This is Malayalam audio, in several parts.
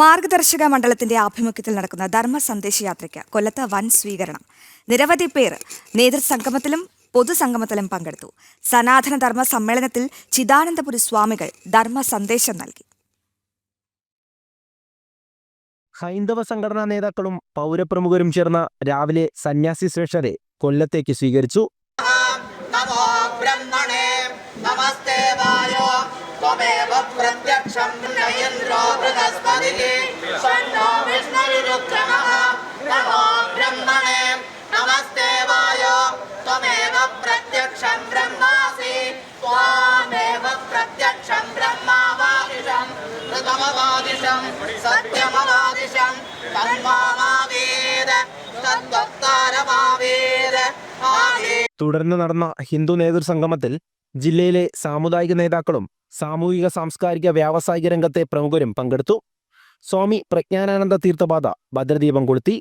മാർഗദർശക മണ്ഡലത്തിന്റെ ആഭിമുഖ്യത്തിൽ നടക്കുന്ന ധർമ്മ സന്ദേശ യാത്രയ്ക്ക് കൊല്ലത്ത് വൻ സ്വീകരണം. നിരവധി പേർ നേതൃസംഗമത്തിലും പൊതുസംഗമത്തിലും പങ്കെടുത്തു. സനാതന ധർമ്മ സമ്മേളനത്തിൽ ചിദാനന്ദപുരി സ്വാമികൾ ധർമ്മ സന്ദേശം നൽകി. ഹൈന്ദവ സംഘടനാ നേതാക്കളും പൗരപ്രമുഖരും ചേർന്ന് രാവിലെ സന്യാസി ശ്രേഷ്ഠരെ കൊല്ലത്തേക്ക് സ്വീകരിച്ചു. തുടർന്ന് നടന്ന ഹിന്ദു നേതൃസംഗമത്തിൽ ജില്ലയിലെ സാമുദായിക നേതാക്കളും സാമൂഹിക സാംസ്കാരിക വ്യാവസായിക രംഗത്തെ പ്രമുഖരും പങ്കെടുത്തു. സ്വാമി പ്രജ്ഞാനാനന്ദ തീർത്ഥപാദ ഭദ്രദീപം കൊളുത്തി.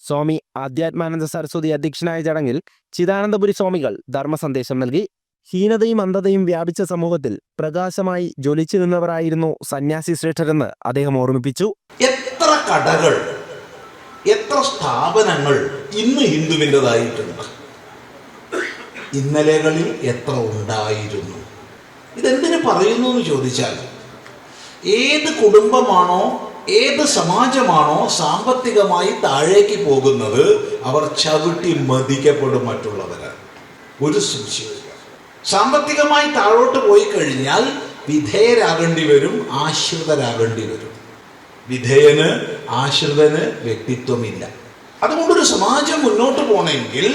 സ്വാമി ആധ്യാത്മാനന്ദ സരസ്വതി അധ്യക്ഷനായ ചടങ്ങിൽ ചിദാനന്ദപുരി സ്വാമികൾ ധർമ്മ സന്ദേശം നൽകി. ഹീനതയും അന്ധതയും വ്യാപിച്ച സമൂഹത്തിൽ പ്രകാശമായി ജ്വലിച്ചു നിന്നവരായിരുന്നു സന്യാസി ശ്രേഷ്ഠരെന്ന് അദ്ദേഹം ഓർമ്മിപ്പിച്ചു. എത്ര കടകൾ, എത്ര സ്ഥാപനങ്ങൾ ഇന്ന് ഹിന്ദുവിൻ്റെതായിട്ടുണ്ട്. ഇന്നലെകളിൽ എത്ര ഉണ്ടായിരുന്നു. ഇതെന്തിനു പറയുന്നു എന്ന് ചോദിച്ചാൽ, ഏത് കുടുംബമാണോ ഏത് സമാജമാണോ സാമ്പത്തികമായി താഴേക്ക് പോകുന്നത്, അവർ ചവിട്ടി മതിക്കപ്പെടും മറ്റുള്ളവരാണ്. ഒരു സംശയമില്ല. സാമ്പത്തികമായി താഴോട്ട് പോയി കഴിഞ്ഞാൽ വിധേയരാകേണ്ടി വരും, ആശ്രിതരാകേണ്ടി വരും. വിധേയന് ആശ്രിതന് വ്യക്തിത്വമില്ല. അതുകൊണ്ടൊരു സമാജം മുന്നോട്ട് പോകണമെങ്കിൽ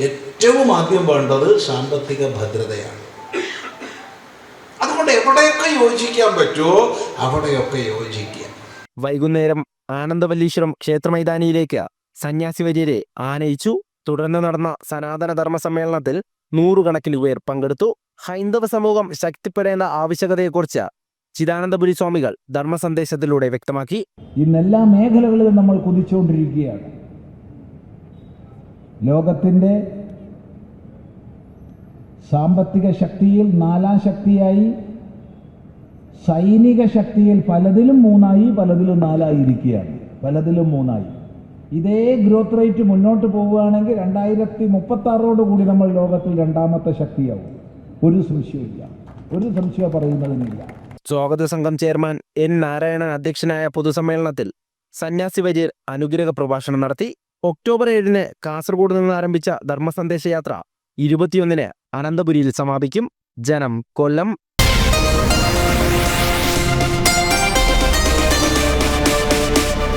ഏറ്റവും ആദ്യം വേണ്ടത് സാമ്പത്തിക ഭദ്രതയാണ്. അതുകൊണ്ട് എവിടെയൊക്കെ യോജിക്കാൻ പറ്റുമോ അവിടെയൊക്കെ യോജിക്കുക. വൈകുന്നേരം ആനന്ദവല്ലീശ്വരം ക്ഷേത്രമൈതാനിയിലേക്ക് സന്യാസി വര്യരെ ആനയിച്ചു. തുടർന്ന് നടന്ന സനാതന ധർമ്മ സമ്മേളനത്തിൽ നൂറുകണക്കിന് പേർ പങ്കെടുത്തു. ഹൈന്ദവ സമൂഹം ശക്തിപ്പെടേണ്ട ആവശ്യകതയെക്കുറിച്ച് ചിദാനന്ദപുരി സ്വാമികൾ ധർമ്മ സന്ദേശത്തിലൂടെ വ്യക്തമാക്കി. ഇന്നെല്ലാ മേഖലകളിലും നമ്മൾ കുതിച്ചുകൊണ്ടിരിക്കുകയാണ്. ലോകത്തിൻ്റെ സാമ്പത്തിക ശക്തിയിൽ 4-ാം ശക്തിയായി, സൈനിക ശക്തിയിൽ പലതിലും 3-ആയി, പലതിലും 4-ആയി ഇരിക്കുകയാണ്. പലതിലും 3-ആയി. ഇതേ ഗ്രോത്ത് റേറ്റ് മുന്നോട്ട് പോവുകയാണെങ്കിൽ 2036 നമ്മൾ ലോകത്തിൽ 2ാമത്തെ ശക്തിയാവും. ഒരു സംശയമില്ല, ഒരു സംശയം പറയുന്നതിനില്ല. സ്വാഗത സംഘം ചെയർമാൻ എൻ നാരായണൻ അധ്യക്ഷനായ പൊതുസമ്മേളനത്തിൽ സന്യാസി വര്യർ അനുഗ്രഹ പ്രഭാഷണം നടത്തി. ഒക്ടോബർ 7-ന് കാസർഗോഡ് നിന്ന് ആരംഭിച്ച ധർമ്മസന്ദേശ യാത്ര 21-ന് അനന്തപുരിയിൽ സമാപിക്കും. ജനം, കൊല്ലം.